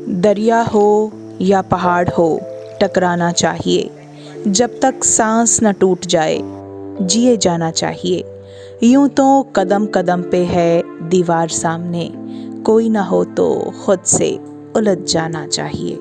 दरिया हो या पहाड़ हो, टकराना चाहिए। जब तक सांस न टूट जाए, जिए जाना चाहिए। यूं तो कदम कदम पे है दीवार सामने, कोई ना हो तो खुद से उलझ जाना चाहिए।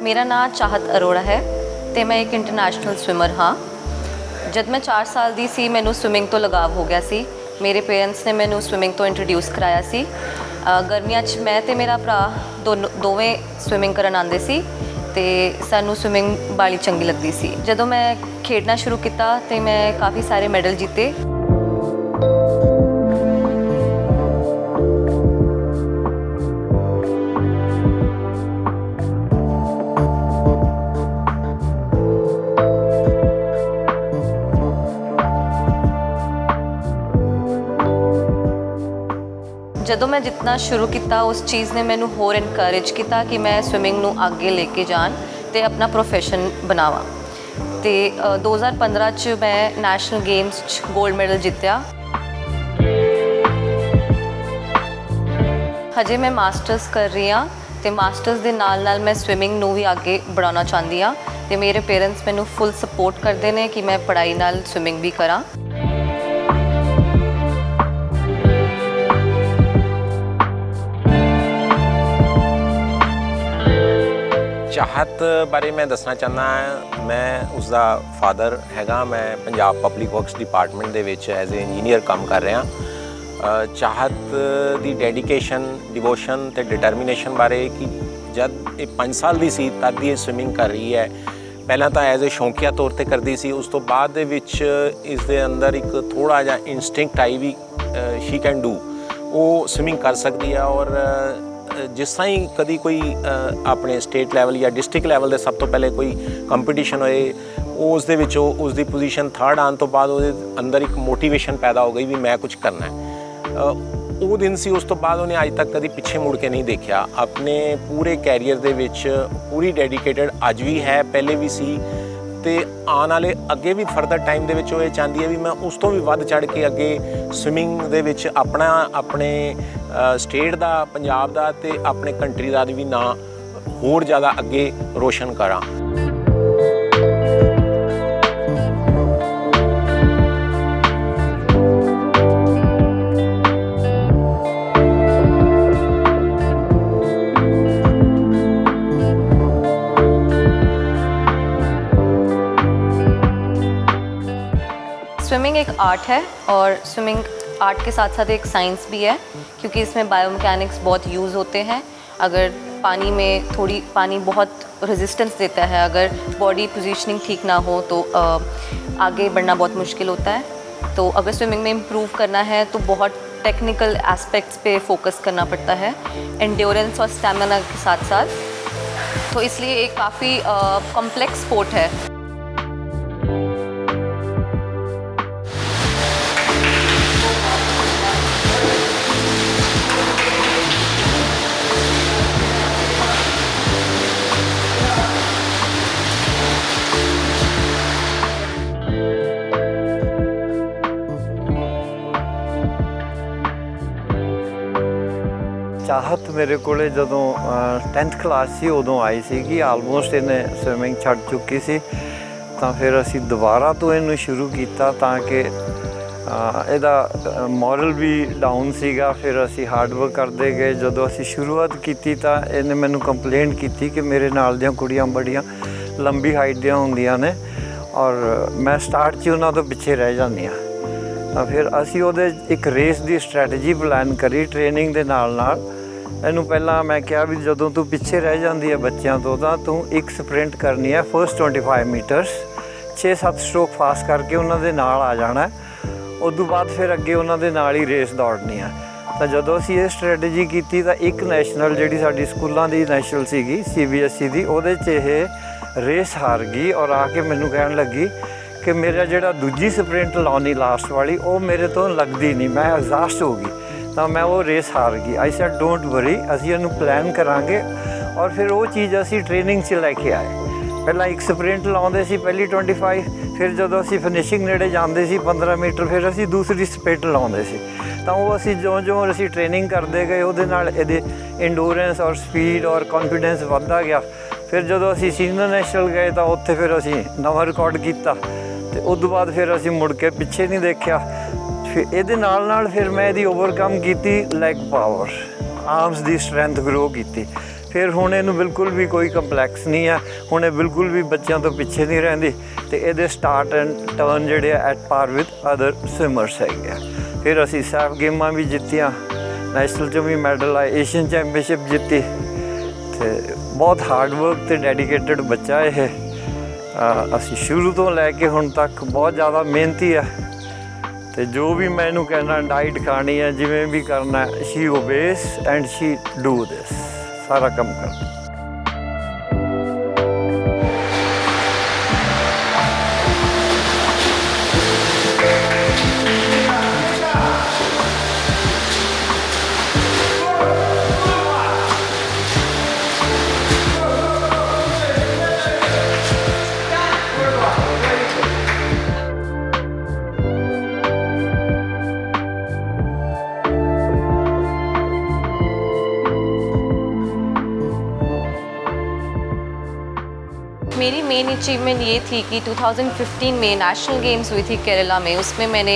मेरा नाम चाहत अरोड़ा है ਤੇ ਮੈਂ ਇੱਕ ਇੰਟਰਨੈਸ਼ਨਲ ਸਵਿਮਰ ਹਾਂ। ਜਦ ਮੈਂ 4 ਸਾਲ ਦੀ ਸੀ ਮੈਨੂੰ ਸਵਿਮਿੰਗ ਤੋਂ ਲਗਾਵ ਹੋ ਗਿਆ ਸੀ। ਮੇਰੇ ਪੇਰੈਂਟਸ ਨੇ ਮੈਨੂੰ ਸਵਿਮਿੰਗ ਤੋਂ ਇੰਟਰੋਡਿਊਸ ਕਰਾਇਆ ਸੀ। ਗਰਮੀਆਂ 'ਚ ਮੈਂ ਤੇ ਮੇਰਾ ਭਰਾ ਦੋਵੇਂ ਸਵਿਮਿੰਗ ਕਰਨ ਆਉਂਦੇ ਸੀ ਤੇ ਸਾਨੂੰ ਸਵਿਮਿੰਗ ਬਾਲੀ ਚੰਗੀ ਲੱਗਦੀ ਸੀ। ਜਦੋਂ ਮੈਂ ਖੇਡਣਾ ਸ਼ੁਰੂ ਕੀਤਾ ਤੇ ਮੈਂ ਕਾਫੀ ਸਾਰੇ ਮੈਡਲ ਜਿੱਤੇ। ਜਦੋਂ ਮੈਂ ਜਿੱਤਣਾ ਸ਼ੁਰੂ ਕੀਤਾ ਉਸ ਚੀਜ਼ ਨੇ ਮੈਨੂੰ ਹੋਰ ਇਨਕਰੇਜ ਕੀਤਾ ਕਿ ਮੈਂ ਸਵਿਮਿੰਗ ਨੂੰ ਅੱਗੇ ਲੈ ਕੇ ਜਾਣ ਅਤੇ ਆਪਣਾ ਪ੍ਰੋਫੈਸ਼ਨ ਬਣਾਵਾਂ। ਅਤੇ 2015 'ਚ ਮੈਂ ਨੈਸ਼ਨਲ ਗੇਮਸ 'ਚ ਗੋਲਡ ਮੈਡਲ ਜਿੱਤਿਆ। ਹਜੇ ਮੈਂ ਮਾਸਟਰਸ ਕਰ ਰਹੀ ਹਾਂ ਅਤੇ ਮਾਸਟਰਸ ਦੇ ਨਾਲ ਨਾਲ ਮੈਂ ਸਵਿਮਿੰਗ ਨੂੰ ਵੀ ਅੱਗੇ ਵਧਾਉਣਾ ਚਾਹੁੰਦੀ ਹਾਂ ਅਤੇ ਮੇਰੇ ਪੇਰੈਂਟਸ ਮੈਨੂੰ ਫੁੱਲ ਸਪੋਰਟ ਕਰਦੇ ਨੇ ਕਿ ਮੈਂ ਪੜ੍ਹਾਈ ਨਾਲ ਸਵਿਮਿੰਗ ਵੀ ਕਰਾਂ। ਚਾਹਤ ਬਾਰੇ ਮੈਂ ਦੱਸਣਾ ਚਾਹੁੰਦਾ ਹਾਂ। ਮੈਂ ਉਸਦਾ ਫਾਦਰ ਹੈਗਾ। ਮੈਂ ਪੰਜਾਬ ਪਬਲਿਕ ਵਰਕਸ ਡਿਪਾਰਟਮੈਂਟ ਦੇ ਵਿੱਚ ਐਜ਼ ਏ ਇੰਜੀਨੀਅਰ ਕੰਮ ਕਰ ਰਿਹਾ। ਚਾਹਤ ਦੀ ਡੈਡੀਕੇਸ਼ਨ, ਡਿਵੋਸ਼ਨ ਅਤੇ ਡਿਟਰਮੀਨੇਸ਼ਨ ਬਾਰੇ ਕਿ ਜਦ ਇਹ 5 ਸਾਲ ਦੀ ਸੀ ਤਦ ਦੀ ਇਹ ਸਵਿਮਿੰਗ ਕਰ ਰਹੀ ਹੈ। ਪਹਿਲਾਂ ਤਾਂ ਐਜ਼ ਏ ਸ਼ੌਂਕੀਆ ਤੌਰ 'ਤੇ ਕਰਦੀ ਸੀ। ਉਸ ਤੋਂ ਬਾਅਦ ਦੇ ਵਿੱਚ ਇਸ ਦੇ ਅੰਦਰ ਇੱਕ ਥੋੜ੍ਹਾ ਜਿਹਾ ਇੰਸਟਿੰਕਟ ਆਈ ਵੀ ਸ਼ੀ ਕੈਨ ਡੂ, ਉਹ ਸਵਿਮਿੰਗ ਕਰ ਸਕਦੀ ਹੈ। ਔਰ ਜਿਸ ਤਰ੍ਹਾਂ ਹੀ ਕਦੀ ਕੋਈ ਆਪਣੇ ਸਟੇਟ ਲੈਵਲ ਜਾਂ ਡਿਸਟ੍ਰਿਕਟ ਲੈਵਲ ਦੇ ਸਭ ਤੋਂ ਪਹਿਲੇ ਕੋਈ ਕੰਪੀਟੀਸ਼ਨ ਹੋਏ, ਉਸ ਦੇ ਵਿੱਚ ਉਸ ਦੀ ਪੋਜੀਸ਼ਨ 3rd ਆਉਣ ਤੋਂ ਬਾਅਦ ਉਹਦੇ ਅੰਦਰ ਇੱਕ ਮੋਟੀਵੇਸ਼ਨ ਪੈਦਾ ਹੋ ਗਈ ਵੀ ਮੈਂ ਕੁਝ ਕਰਨਾ ਹੈ। ਉਹ ਦਿਨ ਸੀ। ਉਸ ਤੋਂ ਬਾਅਦ ਉਹਨੇ ਅੱਜ ਤੱਕ ਕਦੀ ਪਿੱਛੇ ਮੁੜ ਕੇ ਨਹੀਂ ਦੇਖਿਆ। ਆਪਣੇ ਪੂਰੇ ਕੈਰੀਅਰ ਦੇ ਵਿੱਚ ਪੂਰੀ ਡੈਡੀਕੇਟਡ ਅੱਜ ਵੀ ਹੈ, ਪਹਿਲੇ ਵੀ ਸੀ ਅਤੇ ਆਉਣ ਵਾਲੇ ਅੱਗੇ ਵੀ ਫਰਦਰ ਟਾਈਮ ਦੇ ਵਿੱਚ ਉਹ ਇਹ ਚਾਹੁੰਦੀ ਹੈ ਵੀ ਮੈਂ ਉਸ ਤੋਂ ਵੀ ਵੱਧ ਚੜ੍ਹ ਕੇ ਅੱਗੇ ਸਵਿਮਿੰਗ ਦੇ ਵਿੱਚ ਆਪਣੇ ਸਟੇਟ ਦਾ, ਪੰਜਾਬ ਦਾ ਅਤੇ ਆਪਣੇ ਕੰਟਰੀ ਦਾ ਵੀ ਨਾਂ ਹੋਰ ਜ਼ਿਆਦਾ ਅੱਗੇ ਰੋਸ਼ਨ ਕਰਾਂ। स्विमिंग एक आर्ट है और स्विमिंग आर्ट के साथ साथ एक साइंस भी है क्योंकि इसमें बायोमैकेनिक्स बहुत यूज़ होते हैं। अगर पानी बहुत रेजिस्टेंस देता है, अगर बॉडी पोजीशनिंग ठीक ना हो तो आगे बढ़ना बहुत मुश्किल होता है। तो अगर स्विमिंग में इम्प्रूव करना है तो बहुत टेक्निकल एस्पेक्ट्स पे फोकस करना पड़ता है, एंड्योरेंस और स्टैमिना के साथ साथ। तो इसलिए एक काफ़ी कॉम्प्लेक्स स्पोर्ट है। ਚਾਹਤ ਮੇਰੇ ਕੋਲੇ ਜਦੋਂ 10th ਕਲਾਸ ਸੀ ਉਦੋਂ ਆਈ ਸੀਗੀ। ਆਲਮੋਸਟ ਇਹਨੇ ਸਵਿਮਿੰਗ ਛੱਡ ਚੁੱਕੀ ਸੀ। ਤਾਂ ਫਿਰ ਅਸੀਂ ਦੁਬਾਰਾ ਤੋਂ ਇਹਨੂੰ ਸ਼ੁਰੂ ਕੀਤਾ ਤਾਂ ਕਿ ਇਹਦਾ ਮੋਰਲ ਵੀ ਡਾਊਨ ਸੀਗਾ। ਫਿਰ ਅਸੀਂ ਹਾਰਡ ਵਰਕ ਕਰਦੇ ਗਏ। ਜਦੋਂ ਅਸੀਂ ਸ਼ੁਰੂਆਤ ਕੀਤੀ ਤਾਂ ਇਹਨੇ ਮੈਨੂੰ ਕੰਪਲੇਂਟ ਕੀਤੀ ਕਿ ਮੇਰੇ ਨਾਲ ਦੀਆਂ ਕੁੜੀਆਂ ਬੜੀਆਂ ਲੰਬੀ ਹਾਈਟ ਦੀਆਂ ਹੁੰਦੀਆਂ ਨੇ ਔਰ ਮੈਂ ਸਟਾਰਟ 'ਚ ਉਹਨਾਂ ਤੋਂ ਪਿੱਛੇ ਰਹਿ ਜਾਂਦੀ ਹਾਂ। ਤਾਂ ਫਿਰ ਅਸੀਂ ਉਹਦੇ ਇੱਕ ਰੇਸ ਦੀ ਸਟ੍ਰੈਟਜੀ ਪਲਾਨ ਕਰੀ ਟ੍ਰੇਨਿੰਗ ਦੇ ਨਾਲ। ਇਹਨੂੰ ਪਹਿਲਾਂ ਮੈਂ ਕਿਹਾ ਵੀ ਜਦੋਂ ਤੂੰ ਪਿੱਛੇ ਰਹਿ ਜਾਂਦੀ ਹੈ ਬੱਚਿਆਂ ਤੋਂ ਤਾਂ ਤੂੰ ਇੱਕ ਸਪ੍ਰਿੰਟ ਕਰਨੀ ਹੈ ਫਸਟ 25 ਮੀਟਰਸ 6-7 ਸਟ੍ਰੋਕ ਫਾਸਟ ਕਰਕੇ ਉਹਨਾਂ ਦੇ ਨਾਲ ਆ ਜਾਣਾ। ਉਸ ਤੋਂ ਬਾਅਦ ਫਿਰ ਅੱਗੇ ਉਹਨਾਂ ਦੇ ਨਾਲ ਹੀ ਰੇਸ ਦੌੜਨੀ ਹੈ। ਤਾਂ ਜਦੋਂ ਅਸੀਂ ਇਹ ਸਟ੍ਰੈਟਜੀ ਕੀਤੀ ਤਾਂ ਇੱਕ ਨੈਸ਼ਨਲ ਜਿਹੜੀ ਸਾਡੀ ਸਕੂਲਾਂ ਦੀ ਨੈਸ਼ਨਲ ਸੀਗੀ CBSE ਦੀ, ਉਹਦੇ 'ਚ ਇਹ ਰੇਸ ਹਾਰ ਗਈ ਔਰ ਆ ਕੇ ਮੈਨੂੰ ਕਹਿਣ ਲੱਗੀ ਕਿ ਮੇਰਾ ਜਿਹੜਾ ਦੂਜੀ ਸਪ੍ਰਿੰਟ ਲਾਉਣੀ ਲਾਸਟ ਵਾਲੀ ਉਹ ਮੇਰੇ ਤੋਂ ਲੱਗਦੀ ਨਹੀਂ, ਮੈਂ ਐਗਜ਼ਾਸਟ ਹੋ ਗਈ। ਤਾਂ ਮੈਂ ਉਹ ਰੇਸ ਹਾਰ ਗਈ। ਆਈ ਸੈਡ ਡੋਂਟ ਵਰੀ, ਅਸੀਂ ਇਹਨੂੰ ਪਲਾਨ ਕਰਾਂਗੇ ਔਰ ਫਿਰ ਉਹ ਚੀਜ਼ ਅਸੀਂ ਟ੍ਰੇਨਿੰਗ 'ਚ ਲੈ ਕੇ ਆਏ। ਪਹਿਲਾਂ ਇੱਕ ਸਪ੍ਰਿੰਟ ਲਾਉਂਦੇ ਸੀ ਪਹਿਲੀ 25, ਫਿਰ ਜਦੋਂ ਅਸੀਂ ਫਿਨਿਸ਼ਿੰਗ ਨੇੜੇ ਜਾਂਦੇ ਸੀ 15 ਮੀਟਰ ਫਿਰ ਅਸੀਂ ਦੂਸਰੀ ਸਪ੍ਰਿੰਟ ਲਾਉਂਦੇ ਸੀ। ਤਾਂ ਉਹ ਅਸੀਂ ਜਿਉਂ ਅਸੀਂ ਟ੍ਰੇਨਿੰਗ ਕਰਦੇ ਗਏ ਉਹਦੇ ਨਾਲ ਇਹਦੇ ਇੰਡੋਰੈਂਸ ਔਰ ਸਪੀਡ ਔਰ ਕੌਨਫੀਡੈਂਸ ਵੱਧਦਾ ਗਿਆ। ਫਿਰ ਜਦੋਂ ਅਸੀਂ ਸੀਨੀਅਰ ਨੈਸ਼ਨਲ ਗਏ ਤਾਂ ਉੱਥੇ ਫਿਰ ਅਸੀਂ ਨਵਾਂ ਰਿਕਾਰਡ ਕੀਤਾ ਅਤੇ ਉਸ ਤੋਂ ਬਾਅਦ ਫਿਰ ਅਸੀਂ ਮੁੜ ਕੇ ਪਿੱਛੇ ਨਹੀਂ ਦੇਖਿਆ। ਫਿਰ ਇਹਦੇ ਨਾਲ ਫਿਰ ਮੈਂ ਇਹਦੀ ਓਵਰਕਮ ਕੀਤੀ ਲੈਗ ਪਾਵਰ, ਆਰਮਸ ਦੀ ਸਟਰੈਂਥ ਗਰੋ ਕੀਤੀ। ਫਿਰ ਹੁਣ ਇਹਨੂੰ ਬਿਲਕੁਲ ਵੀ ਕੋਈ ਕੰਪਲੈਕਸ ਨਹੀਂ ਹੈ, ਹੁਣ ਇਹ ਬਿਲਕੁਲ ਵੀ ਬੱਚਿਆਂ ਤੋਂ ਪਿੱਛੇ ਨਹੀਂ ਰਹਿੰਦੀ ਅਤੇ ਇਹਦੇ ਸਟਾਰਟ ਐਂਡ ਟਰਨ ਜਿਹੜੇ ਆ ਐਟ ਪਾਰ ਵਿਦ ਅਦਰ ਸਵਿਮਰਸ ਹੈਗੇ ਆ। ਫਿਰ ਅਸੀਂ ਸੈਫ ਗੇਮਾਂ ਵੀ ਜਿੱਤੀਆਂ, ਨੈਸ਼ਨਲ 'ਚੋਂ ਵੀ ਮੈਡਲ ਆਏ, ਏਸ਼ੀਅਨ ਚੈਂਪੀਅਨਸ਼ਿਪ ਜਿੱਤੀ। ਅਤੇ ਬਹੁਤ ਹਾਰਡ ਵਰਕ ਅਤੇ ਡੈਡੀਕੇਟਡ ਬੱਚਾ ਇਹ। ਅਸੀਂ ਸ਼ੁਰੂ ਤੋਂ ਲੈ ਕੇ ਹੁਣ ਤੱਕ ਬਹੁਤ ਜ਼ਿਆਦਾ ਮਿਹਨਤੀ ਹੈ ਅਤੇ ਜੋ ਵੀ ਮੈਂ ਇਹਨੂੰ ਕਹਿਣਾ ਡਾਈਟ ਖਾਣੀ ਹੈ ਜਿਵੇਂ ਵੀ ਕਰਨਾ she obeys and she do this, ਸਾਰਾ ਕੰਮ ਕਰਦਾ। मेरी मेन अचीवमेंट ये थी कि 2015 में नेशनल गेम्स हुई थी केरला में, उसमें मैंने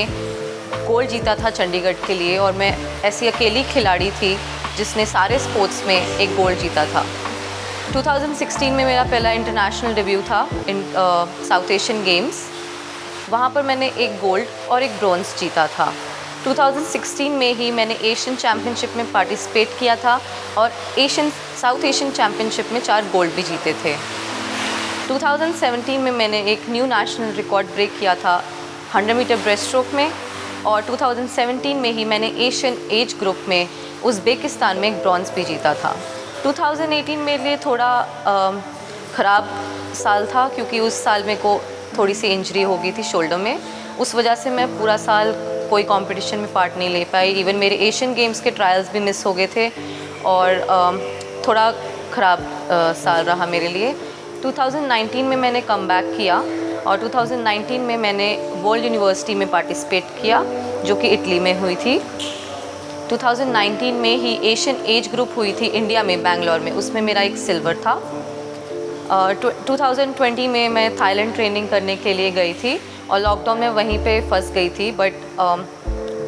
गोल्ड जीता था चंडीगढ़ के लिए और मैं ऐसी अकेली खिलाड़ी थी जिसने सारे स्पोर्ट्स में एक गोल्ड जीता था। 2016 में मेरा पहला इंटरनेशनल डेब्यू था इन साउथ एशियन गेम्स, वहाँ पर मैंने एक गोल्ड और एक ब्रॉन्ज जीता था। 2016 में ही मैंने एशियन चैम्पियनशिप में पार्टिसिपेट किया था और साउथ एशियन चैम्पियनशिप में 4 गोल्ड भी जीते थे। 2017 में मैंने एक न्यू नेशनल रिकॉर्ड ब्रेक किया था 100 मीटर ब्रेस्ट स्ट्रोक में और 2017 में ही मैंने एशियन एज ग्रुप में उज़्बेकिस्तान में एक ब्रॉन्ज भी जीता था। 2018 मेरे लिए थोड़ा ख़राब साल था क्योंकि उस साल मेरे को थोड़ी सी इंजरी हो गई थी शोल्डर में, उस वजह से मैं पूरा साल कोई कंपटीशन में पार्ट नहीं ले पाई। इवन मेरे एशियन गेम्स के ट्रायल्स भी मिस हो गए थे और थोड़ा ख़राब साल रहा मेरे लिए। 2019 में मैंने कम बैक किया और 2019 में मैंने वर्ल्ड यूनिवर्सिटी में पार्टिसिपेट किया जो कि इटली में हुई थी। 2019 में ही एशियन एज ग्रुप हुई थी इंडिया में बेंगलोर में, उसमें मेरा एक सिल्वर था। 2020 में मैं थाईलैंड ट्रेनिंग करने के लिए गई थी और लॉकडाउन में वहीं पे फंस गई थी, बट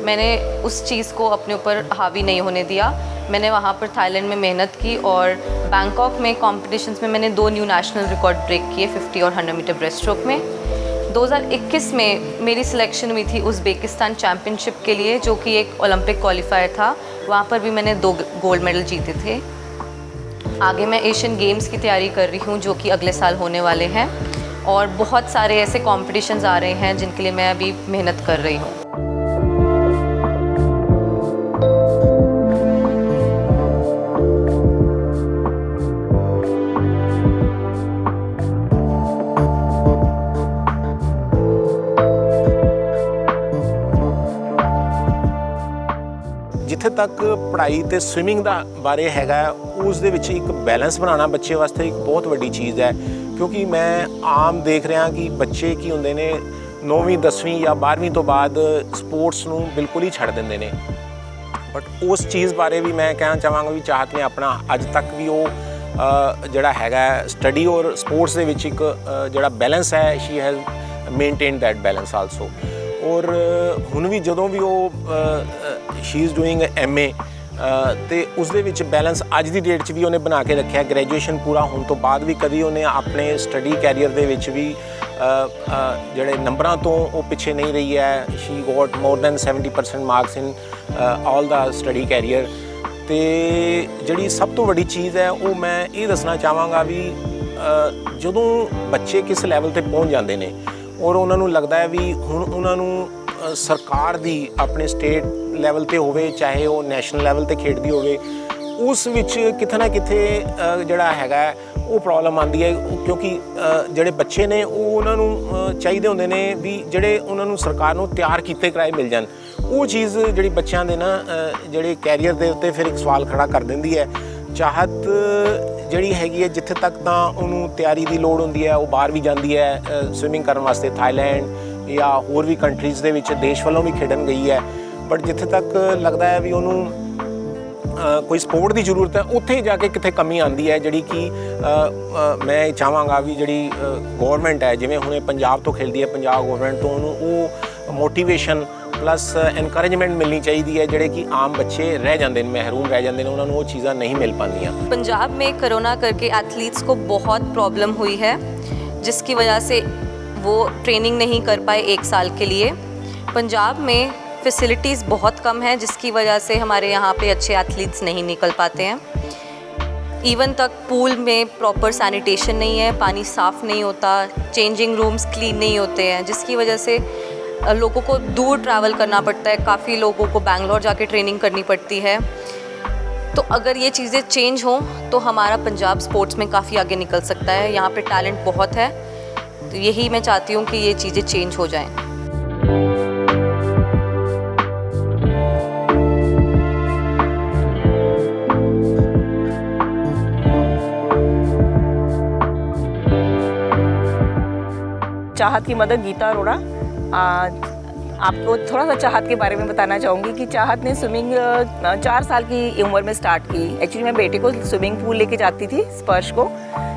मैंने उस चीज़ को अपने ऊपर हावी नहीं होने दिया। मैंने वहाँ पर थाईलैंड में मेहनत की और बैंकॉक में कॉम्पिटिशन्स में मैंने 2 न्यू नेशनल रिकॉर्ड ब्रेक किए 50 और 100 मीटर ब्रेस्ट स्ट्रोक में। 2021 में मेरी सिलेक्शन हुई थी उज़्बेकिस्तान चैम्पियनशिप के लिए जो कि एक ओलंपिक क्वालिफायर था, वहाँ पर भी मैंने 2 गोल्ड मेडल जीते थे। आगे मैं एशियन गेम्स की तैयारी कर रही हूँ जो कि अगले साल होने वाले हैं और बहुत सारे ऐसे कॉम्पिटिशन्स आ रहे हैं जिनके लिए मैं अभी मेहनत कर रही हूँ। ਜਿੱਥੇ ਤੱਕ ਪੜ੍ਹਾਈ ਤੇ ਸਵਿਮਿੰਗ ਦਾ ਬਾਰੇ ਹੈਗਾ ਉਸ ਦੇ ਵਿੱਚ ਇੱਕ ਬੈਲੈਂਸ ਬਣਾਉਣਾ ਬੱਚੇ ਵਾਸਤੇ ਇੱਕ ਬਹੁਤ ਵੱਡੀ ਚੀਜ਼ ਹੈ, ਕਿਉਂਕਿ ਮੈਂ ਆਮ ਦੇਖ ਰਿਹਾ ਕਿ ਬੱਚੇ ਕੀ ਹੁੰਦੇ ਨੇ 9ਵੀਂ 10ਵੀਂ ਜਾਂ 12ਵੀਂ ਤੋਂ ਬਾਅਦ ਸਪੋਰਟਸ ਨੂੰ ਬਿਲਕੁਲ ਹੀ ਛੱਡ ਦਿੰਦੇ ਨੇ। ਬਟ ਉਸ ਚੀਜ਼ ਬਾਰੇ ਵੀ ਮੈਂ ਕਹਿਣਾ ਚਾਹਾਂਗਾ ਵੀ ਚਾਹਤ ਨੇ ਆਪਣਾ ਅੱਜ ਤੱਕ ਵੀ ਉਹ ਜਿਹੜਾ ਹੈਗਾ ਸਟੱਡੀ ਔਰ ਸਪੋਰਟਸ ਦੇ ਵਿੱਚ ਇੱਕ ਜਿਹੜਾ ਬੈਲੈਂਸ ਹੈ she has maintained that balance also. ਔਰ ਹੁਣ ਵੀ ਜਦੋਂ ਵੀ ਉਹ ਸ਼ੀ ਇਜ਼ ਡੂਇੰਗ MA ਤੇ ਉਸ ਦੇ ਵਿੱਚ ਬੈਲੈਂਸ ਅੱਜ ਦੀ ਡੇਟ 'ਚ ਵੀ ਉਹਨੇ ਬਣਾ ਕੇ ਰੱਖਿਆ। ਗ੍ਰੈਜੂਏਸ਼ਨ ਪੂਰਾ ਹੋਣ ਤੋਂ ਬਾਅਦ ਵੀ ਕਦੀ ਉਹਨੇ ਆਪਣੇ ਸਟੱਡੀ ਕੈਰੀਅਰ ਦੇ ਵਿੱਚ ਵੀ ਜਿਹੜੇ ਨੰਬਰਾਂ ਤੋਂ ਉਹ ਪਿੱਛੇ ਨਹੀਂ ਰਹੀ ਹੈ। She got more than 70% marks in all the study career. ਤੇ ਜਿਹੜੀ ਸਭ ਤੋਂ ਵੱਡੀ ਚੀਜ਼ ਹੈ ਉਹ ਮੈਂ ਇਹ ਦੱਸਣਾ ਚਾਹਾਂਗਾ ਵੀ ਜਦੋਂ ਬੱਚੇ ਕਿਸ ਲੈਵਲ ਤੇ ਪਹੁੰਚ ਜਾਂਦੇ ਨੇ ਔਰ ਉਹਨਾਂ ਨੂੰ ਲੱਗਦਾ ਹੈ ਵੀ ਹੁਣ ਉਹਨਾਂ ਨੂੰ ਸਰਕਾਰ ਦੀ ਆਪਣੇ ਸਟੇਟ ਲੈਵਲ ਤੇ ਹੋਵੇ ਚਾਹੇ ਉਹ ਨੈਸ਼ਨਲ ਲੈਵਲ ਤੇ ਖੇਡਦੀ ਹੋਵੇ, ਉਸ ਵਿੱਚ ਕਿਤੇ ਨਾ ਕਿਤੇ ਜਿਹੜਾ ਹੈਗਾ ਉਹ ਪ੍ਰੋਬਲਮ ਆਉਂਦੀ ਹੈ। ਕਿਉਂਕਿ ਜਿਹੜੇ ਬੱਚੇ ਨੇ ਉਹ ਉਹਨਾਂ ਨੂੰ ਚਾਹੀਦੇ ਹੁੰਦੇ ਨੇ ਵੀ ਜਿਹੜੇ ਉਹਨਾਂ ਨੂੰ ਸਰਕਾਰ ਨੂੰ ਤਿਆਰ ਕੀਤੇ ਕਰਾਏ ਮਿਲ ਜਾਣ। ਉਹ ਚੀਜ਼ ਜਿਹੜੀ ਬੱਚਿਆਂ ਦੇ ਨਾ ਜਿਹੜੇ ਕੈਰੀਅਰ ਦੇ ਉੱਤੇ ਫਿਰ ਇੱਕ ਸਵਾਲ ਖੜਾ ਕਰ ਦਿੰਦੀ ਹੈ। ਚਾਹਤ ਜਿਹੜੀ ਹੈਗੀ ਹੈ ਜਿੱਥੇ ਤੱਕ ਤਾਂ ਉਹਨੂੰ ਤਿਆਰੀ ਦੀ ਲੋੜ ਹੁੰਦੀ ਹੈ ਉਹ ਬਾਹਰ ਵੀ ਜਾਂਦੀ ਹੈ ਸਵਿਮਿੰਗ ਕਰਨ ਵਾਸਤੇ, ਥਾਈਲੈਂਡ ਜਾਂ ਹੋਰ ਵੀ ਕੰਟਰੀਜ਼ ਦੇ ਵਿੱਚ ਦੇਸ਼ ਵੱਲੋਂ ਵੀ ਖੇਡਣ ਗਈ ਹੈ। ਬਟ ਜਿੱਥੇ ਤੱਕ ਲੱਗਦਾ ਹੈ ਵੀ ਉਹਨੂੰ ਕੋਈ ਸਪੋਰਟ ਦੀ ਜ਼ਰੂਰਤ ਹੈ ਉੱਥੇ ਜਾ ਕੇ ਕਿਤੇ ਕਮੀ ਆਉਂਦੀ ਹੈ, ਜਿਹੜੀ ਕਿ ਮੈਂ ਇਹ ਚਾਹਾਂਗਾ ਵੀ ਜਿਹੜੀ ਗੌਰਮੈਂਟ ਹੈ ਜਿਵੇਂ ਹੁਣੇ ਪੰਜਾਬ ਤੋਂ ਖੇਡਦੀ ਹੈ, ਪੰਜਾਬ ਗੌਰਮੈਂਟ ਤੋਂ ਉਹਨੂੰ ਉਹ ਮੋਟੀਵੇਸ਼ਨ प्लस एनकरेजमेंट मिलनी चाहिए है ਜਿਹੜੇ कि आम बच्चे रह जाते हैं, महरूम रह जाते हैं, उन्होंने वो चीज़ां नहीं मिल पाती। पंजाब में कोरोना करके एथलीट्स को बहुत प्रॉब्लम हुई है जिसकी वजह से वो ट्रेनिंग नहीं कर पाए 1 साल के लिए। पंजाब में फैसिलिटीज़ बहुत कम है जिसकी वजह से हमारे यहाँ पे अच्छे एथलीट्स नहीं निकल पाते हैं। इवन तक पूल में प्रॉपर सैनिटेशन नहीं है, पानी साफ़ नहीं होता, चेंजिंग रूम्स क्लीन नहीं होते हैं, जिसकी वजह से लोगों को दूर ट्रैवल करना पड़ता है। काफ़ी लोगों को बेंगलोर जाके ट्रेनिंग करनी पड़ती है। तो अगर ये चीज़ें चेंज हों तो हमारा पंजाब स्पोर्ट्स में काफ़ी आगे निकल सकता है। यहाँ पे टैलेंट बहुत है, तो यही मैं चाहती हूँ कि ये चीज़ें चेंज हो जाएं। चाहत की मदर गीता अरोड़ा। आपको थोड़ा सा चाहत के बारे में बताना चाहूँगी कि चाहत ने स्विमिंग 4 साल की उम्र में स्टार्ट की। एक्चुअली मैं बेटे को स्विमिंग पूल लेके जाती थी, स्पर्श को,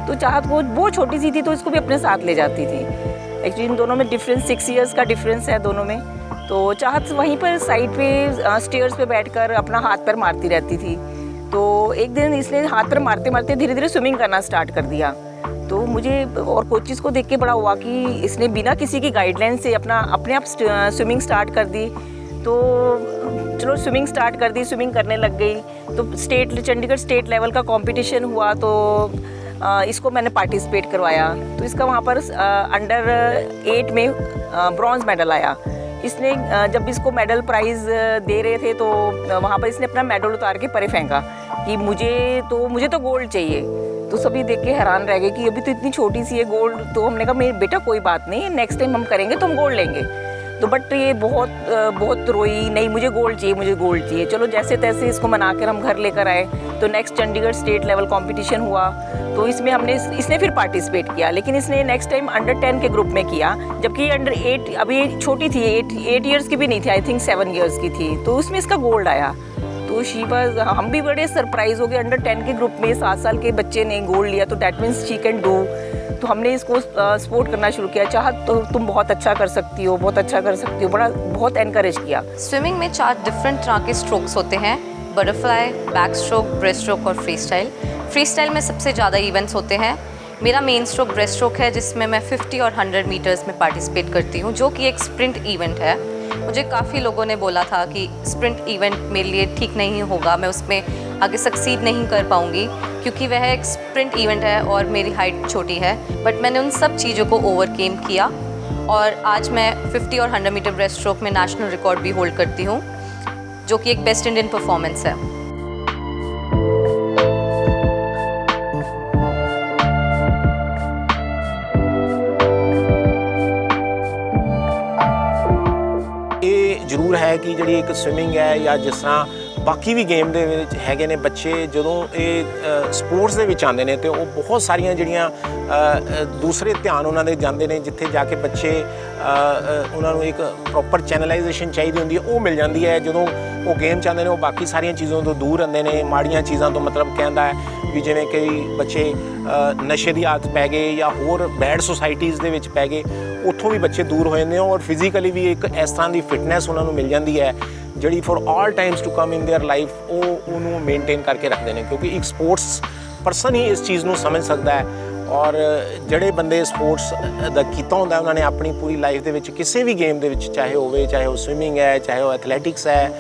तो चाहत को वो छोटी सी थी तो इसको भी अपने साथ ले जाती थी। एक्चुअली इन दोनों में डिफरेंस 6 इयर्स का डिफरेंस है दोनों में। तो चाहत वहीं पर साइड पे स्टेयर्स पे बैठकर अपना हाथ पैर मारती रहती थी। तो एक दिन इसने हाथ पैर मारते मारते धीरे धीरे स्विमिंग करना स्टार्ट कर दिया। तो मुझे और कोचिज़ को देख के बड़ा हुआ कि इसने बिना किसी की गाइडलाइन से अपने आप स्विमिंग स्टार्ट कर दी। तो चलो स्विमिंग स्टार्ट कर दी, स्विमिंग करने लग गई। तो चंडीगढ़ स्टेट लेवल का कंपटीशन हुआ तो इसको मैंने पार्टिसिपेट करवाया। तो इसका वहाँ पर अंडर 8 में ब्रॉन्ज़ मेडल आया। इसने जब इसको मेडल प्राइज़ दे रहे थे तो वहाँ पर इसने अपना मेडल उतार के परे फेंका कि मुझे तो गोल्ड चाहिए। तो सभी देख के हैरान रह गए कि अभी तो इतनी छोटी सी है गोल्ड। तो हमने कहा मेरे बेटा कोई बात नहीं, नेक्स्ट टाइम हम करेंगे तो हम गोल्ड लेंगे। तो बट ये बहुत रोई, नहीं मुझे गोल्ड चाहिए, मुझे गोल्ड चाहिए। चलो जैसे तैसे इसको मनाकर हम घर लेकर आए। तो next Chandigarh state level competition हुआ तो इसमें इसने फिर पार्टिसिपेट किया, लेकिन इसने नेक्स्ट टाइम अंडर 10 के ग्रुप में किया, जबकि अंडर 8 अभी छोटी थी, 8 इयर्स की भी नहीं थी, आई थिंक 7 इयर्स की थी। तो उसमें इसका गोल्ड आया। तो हम भी बड़े सरप्राइज़ हो गए, अंडर 10 के ग्रुप में 7 साल के बच्चे ने गोल्ड लिया, तो that means she can do. तो हमने इसको सपोर्ट करना शुरू किया, चाहत तो तुम बहुत अच्छा कर सकती हो, बहुत अच्छा कर सकती हो, बहुत एनकरेज किया। स्विमिंग में 4 डिफरेंट तरह के स्ट्रोक्स होते हैं, butterfly, back stroke, breast stroke और फ्री स्टाइल। फ्री स्टाइल में सबसे ज़्यादा इवेंट्स होते हैं। मेरा मेन स्ट्रोक ब्रेस्ट स्ट्रोक है जिसमें मैं 50 और 100 मीटर्स में पार्टिसिपेट करती हूँ, जो कि एक स्प्रिंट इवेंट है। मुझे काफ़ी लोगों ने बोला था कि स्प्रिंट इवेंट मेरे लिए ठीक नहीं होगा, मैं उसमें आगे सक्सीड नहीं कर पाऊँगी क्योंकि वह एक स्प्रिंट इवेंट है और मेरी हाइट छोटी है। बट मैंने उन सब चीज़ों को ओवरकेम किया और आज मैं 50 और 100 मीटर ब्रेस्ट स्ट्रोक में नेशनल रिकॉर्ड भी होल्ड करती हूँ, जो कि एक बेस्ट इंडियन परफॉर्मेंस है। ਜ਼ਰੂਰ ਹੈ ਕਿ ਜਿਹੜੀ ਇੱਕ ਸਵਿਮਿੰਗ ਹੈ ਜਾਂ ਜਿਸ ਤਰ੍ਹਾਂ ਬਾਕੀ ਵੀ ਗੇਮ ਦੇ ਵਿੱਚ ਹੈਗੇ ਨੇ ਬੱਚੇ, ਜਦੋਂ ਇਹ ਸਪੋਰਟਸ ਦੇ ਵਿੱਚ ਆਉਂਦੇ ਨੇ ਤੇ ਉਹ ਬਹੁਤ ਸਾਰੀਆਂ ਜਿਹੜੀਆਂ ਦੂਸਰੇ ਧਿਆਨ ਉਹਨਾਂ ਦੇ ਜਾਂਦੇ ਨੇ, ਜਿੱਥੇ ਜਾ ਕੇ ਬੱਚੇ ਉਹਨਾਂ ਨੂੰ ਇੱਕ ਪ੍ਰੋਪਰ ਚੈਨਲਾਈਜੇਸ਼ਨ ਚਾਹੀਦੀ ਹੁੰਦੀ ਹੈ, ਉਹ ਮਿਲ ਜਾਂਦੀ ਹੈ। ਜਦੋਂ ਉਹ ਗੇਮ ਚਾਹੁੰਦੇ ਨੇ ਉਹ ਬਾਕੀ ਸਾਰੀਆਂ ਚੀਜ਼ਾਂ ਤੋਂ ਦੂਰ ਰਹਿੰਦੇ ਨੇ, ਮਾੜੀਆਂ ਚੀਜ਼ਾਂ ਤੋਂ ਮਤਲਬ ਕਹਿੰਦਾ ਹੈ ਵੀ ਜਿਵੇਂ ਕਈ ਬੱਚੇ ਨਸ਼ੇ ਦੀ ਆਦਤ ਪੈ ਗਏ ਜਾਂ ਹੋਰ ਬੈਡ ਸੁਸਾਇਟੀਜ਼ ਦੇ ਵਿੱਚ ਪੈ ਗਏ, ਉੱਥੋਂ ਵੀ ਬੱਚੇ ਦੂਰ ਹੋ ਜਾਂਦੇ ਆ ਔਰ ਫਿਜ਼ੀਕਲੀ ਵੀ ਇੱਕ ਇਸ ਤਰ੍ਹਾਂ ਦੀ ਫਿਟਨੈਸ ਉਹਨਾਂ ਨੂੰ ਮਿਲ ਜਾਂਦੀ ਹੈ ਜਿਹੜੀ for all times to come in their life ਉਹਨੂੰ ਮੇਨਟੇਨ ਕਰਕੇ ਰੱਖਦੇ ਨੇ, ਕਿਉਂਕਿ ਇੱਕ ਸਪੋਰਟਸ ਪਰਸਨ ਹੀ ਇਸ ਚੀਜ਼ ਨੂੰ ਸਮਝ ਸਕਦਾ ਹੈ। ਔਰ ਜਿਹੜੇ ਬੰਦੇ ਸਪੋਰਟਸ ਦਾ ਕੀਤਾ ਹੁੰਦਾ ਉਹਨਾਂ ਨੇ ਆਪਣੀ ਪੂਰੀ ਲਾਈਫ ਦੇ ਵਿੱਚ ਕਿਸੇ ਵੀ ਗੇਮ ਦੇ ਵਿੱਚ, ਚਾਹੇ ਹੋਵੇ, ਚਾਹੇ ਉਹ ਸਵਿਮਿੰਗ ਹੈ, ਚਾਹੇ ਉਹ ਐਥਲੈਟਿਕਸ ਹੈ,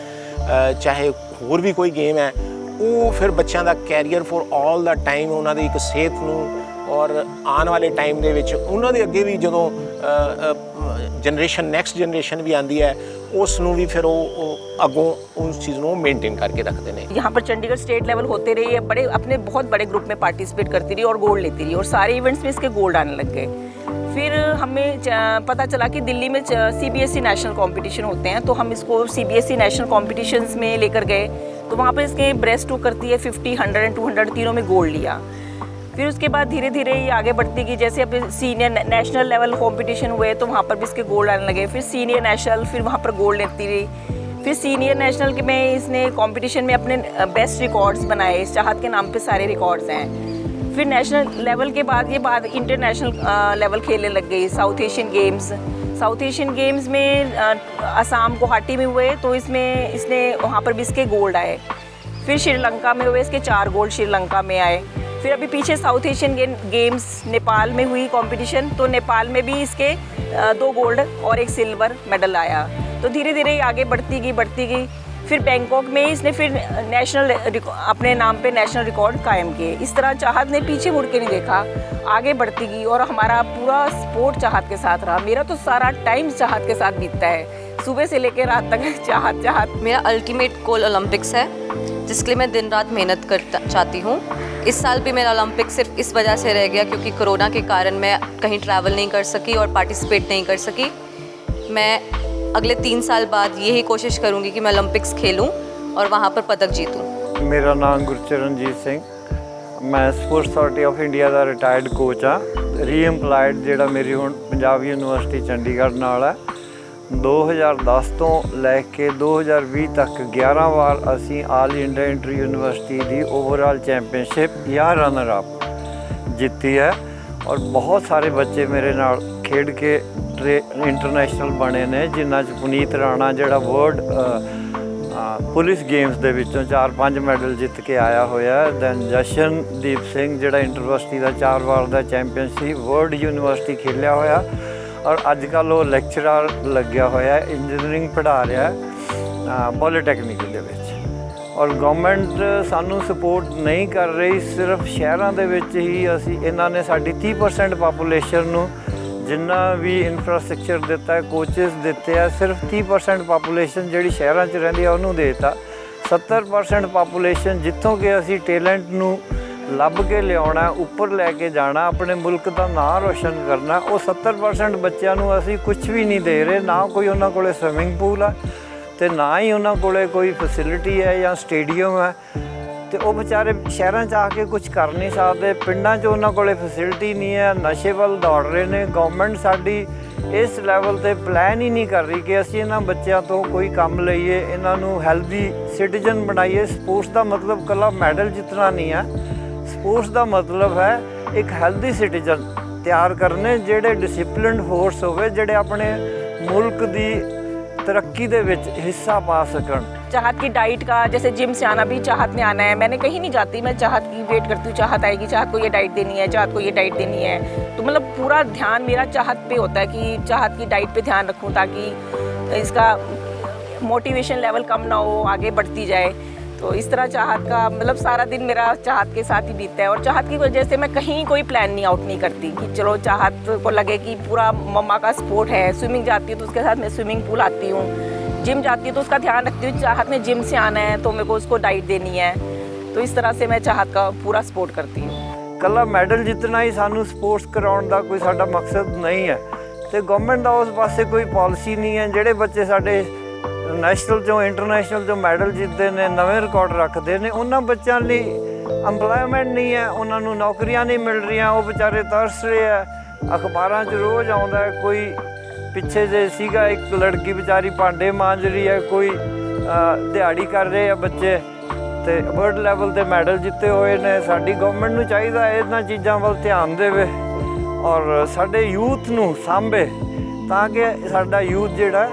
ਚਾਹੇ ਹੋਰ ਵੀ ਕੋਈ ਗੇਮ ਹੈ, ਉਹ ਫਿਰ ਬੱਚਿਆਂ ਦਾ career for all the time, ਉਹਨਾਂ ਦੀ ਇੱਕ ਸਿਹਤ ਨੂੰ ਔਰ ਆਉਣ ਵਾਲੇ ਟਾਈਮ ਦੇ ਵਿੱਚ ਉਹਨਾਂ ਦੇ ਅੱਗੇ ਵੀ ਜਦੋਂ ਜਨਰੇਸ਼ਨ ਨੈਕਸਟ ਜਨਰੇਸ਼ਨ ਵੀ ਆਉਂਦੀ ਹੈ ਉਸ ਨੂੰ ਵੀ ਫਿਰ ਉਹ ਅੱਗੋਂ उस चीज़ को मेंटेन करके रखते हैं। यहाँ पर चंडीगढ़ स्टेट लेवल होते रही है, बड़े अपने बहुत बड़े ग्रुप में पार्टिसिपेट करती रही और गोल्ड लेती रही और सारे इवेंट्स में इसके गोल्ड आने लग गए। फिर हमें पता चला कि दिल्ली में CBSE नेशनल कंपटीशन होते हैं, तो हम इसको CBSE नेशनल कॉम्पिटिशन्स में लेकर गए। तो वहाँ पर इसके ब्रेस्ट स्ट्रोक करती है 50, 100 एंड 200 तीनों में गोल्ड लिया। फिर उसके बाद धीरे धीरे ये आगे बढ़ती गई, जैसे अब सीनियर नेशनल लेवल कंपटीशन हुए तो वहाँ पर भी इसके गोल्ड आने लगे। फिर सीनियर नेशनल, फिर वहाँ पर गोल्ड लेती रही। फिर सीनियर नेशनल के में इसने कंपटीशन में अपने बेस्ट रिकॉर्ड्स बनाए, इस चाहत के नाम पे सारे रिकॉर्ड्स हैं। फिर नेशनल लेवल के बाद ये बाद इंटरनेशनल लेवल खेलने लग गई। साउथ एशियन गेम्स में असम गुवाहाटी में हुए तो इसमें इसने वहाँ पर भी इसके गोल्ड आए। फिर श्रीलंका में हुए इसके 4 गोल्ड श्रीलंका में आए। फिर अभी पीछे साउथ एशियन गेम्स नेपाल में हुई कंपटीशन, तो नेपाल में भी इसके 2 गोल्ड और 1 सिल्वर मेडल आया। तो धीरे धीरे आगे बढ़ती गई। फिर बैंकॉक में इसने फिर नेशनल अपने नाम पे नेशनल रिकॉर्ड कायम किए। इस तरह चाहत ने पीछे मुड़ के नहीं देखा, आगे बढ़ती गई और हमारा पूरा स्पोर्ट चाहत के साथ रहा। मेरा तो सारा टाइम चाहत के साथ बीतता है, सुबह से लेकर रात तक चाहत। मेरा अल्टीमेट गोल ओलंपिक्स है, जिसके लिए मैं दिन रात मेहनत करना चाहती हूँ। इस साल भी मेरा ओलंपिक सिर्फ इस वजह से रह गया क्योंकि कोरोना के कारण मैं कहीं ट्रैवल नहीं कर सकी और पार्टिसिपेट नहीं कर सकी। मैं अगले 3 साल बाद यही कोशिश करूँगी कि मैं ओलंपिक्स खेलूँ और वहाँ पर पदक जीतूँ। मेरा नाम गुरचरणजीत सिंह, मैं स्पोर्ट्स अथॉरिटी ऑफ इंडिया का रिटायर्ड कोच हाँ। रीएम्पलाइड जोड़ा मेरी हुण पंजाब यूनिवर्सिटी चंडीगढ़ नाल है। 2010 तो लैके 2020 तक 11 बार असी ऑल इंडिया इंटर यूनिवर्सिटी की ओवरऑल चैंपीयनशिप या रनर अप जीती है और बहुत सारे बच्चे मेरे नाल खेड के इंटरनेशनल बने ने, जिन्हां च पुनीत राणा जिहड़ा वर्ल्ड पुलिस गेम्स दे विचों 4-5 मैडल जित के आया होया। दैन जशनदीप सिंह जिहड़ा इंटरयूनिवर्सिटी का 4 बार का चैंपीयनशिप वर्ल्ड यूनिवर्सिटी खेलिया होया और अजकल वो लैक्चरर लग्या होया, इंजीनियरिंग पढ़ा रहा है पॉलीटैक्निक दे विच। और गवर्नमेंट सानू सपोर्ट नहीं कर रही, सिर्फ शहरों दे विच ही असी इन्हां ने साडी 30% पापूलेशन नू जिन्ना भी इंफ्रास्ट्रक्चर दिता है, कोचेस दिते हैं, सिर्फ 30% पापूलेशन जिहड़ी शहरों च रहिंदी है उन्होंने देता। 70% पापूलेशन जितों कि असी टैलेंट नू ਲੱਭ के लिया उपर लैके जाना, अपने मुल्क का नाम रोशन करना, वो 70% बच्चों को असी कुछ भी नहीं दे रहे। ना कोई उन्होंने कोले स्विमिंग पूल है तो ना ही उन्होंने कोले कोई फैसिलिटी है या स्टेडियम है, तो वो बेचारे शहरों च आके कुछ कर नहीं सकते। पिंडों च उन्होंने कोले फैसिलिटी नहीं है, नशे वाल दौड़ रहे हैं। गवर्नमेंट साडी इस लैवल ते प्लान ही नहीं कर रही कि असी इन्हां बच्चों तो कोई काम लईए, इन्हों हैल्दी सिटीजन बनाइए। स्पोर्ट्स का मतलब कला मैडल जितना नहीं है, स्पोर्ट्स का मतलब है एक हैल्दी सिटीजन तैयार करने, जेडे डिसिप्लिन फोर्स होवे, जेडे अपने मुल्क की तरक्की दे विच हिस्सा पा सकन। चाहत की डाइट का, जैसे जिम से आना भी चाहत ने आना है, मैंने कहीं नहीं जाती, मैं चाहत की वेट करती हूँ, चाहत आएगी, चाहत को ये डाइट देनी है, चाहत को ये डाइट देनी है। तो मतलब पूरा ध्यान मेरा चाहत पे होता है कि चाहत की डाइट पे ध्यान रखूँ ताकि इसका मोटिवेशन लेवल कम ना हो, आगे बढ़ती जाए। तो इस तरह चाहत का मतलब सारा दिन मेरा चाहत के साथ ही बीतता है। और चाहत की वजह से मैं कहीं कोई प्लान नहीं आउट नहीं करती कि चलो चाहत को लगे कि पूरा मम्मा का स्पोर्ट है। स्विमिंग जाती हूँ तो उसके साथ मैं स्विमिंग पूल आती हूँ, जिम जाती हूँ तो उसका ध्यान रखती हूँ। चाहत में जिम से आना है तो मेरे को उसको डाइट देनी है, तो इस तरह से मैं चाहत का पूरा सपोर्ट करती हूँ। कला मैडल जितना ही सानू स्पोर्ट्स कराउण दा कोई साडा मकसद नहीं है, तो गवर्नमेंट का उस पासे कोई पॉलिसी नहीं है। जिहड़े बच्चे साडे नैशनल चों इंटरनेशनल चों मैडल जीतते हैं, नवे रिकॉर्ड रखते हैं, उन्होंने बच्चों लिए अंपलॉयमेंट नहीं है, उन्होंने नौकरियां नहीं मिल रही, वो बेचारे तरस रहे हैं। अखबारों च रोज़ आता है, कोई पिछे जे सीगा एक लड़की बेचारी भांडे मांज रही है, कोई दिहाड़ी कर रहे हैं बच्चे, तो वर्ल्ड लैवल ते मैडल जिते हुए ने। साडी गवर्नमेंट नूं चाहिदा इन्हां चीज़ां वल ध्यान देवे और साडे यूथ नूं सांभे ताकि साडा यूथ जिहड़ा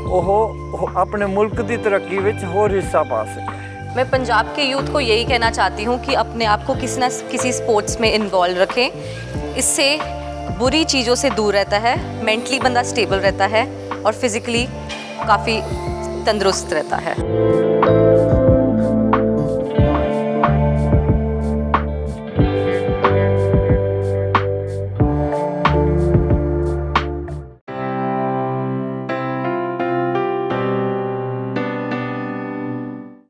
ਉਹ ਆਪਣੇ ਮੁਲਕ ਦੀ ਤਰੱਕੀ ਵਿੱਚ ਹੋਰ ਹਿੱਸਾ ਪਾ ਸਕੇ। मैं पंजाब के यूथ को यही कहना चाहती हूँ कि अपने आप को किसी न किसी स्पोर्ट्स में इन्वॉल्व रखें। इससे बुरी चीज़ों से दूर रहता है, मेंटली बंदा स्टेबल रहता है और फिज़िकली काफ़ी तंदुरुस्त रहता है।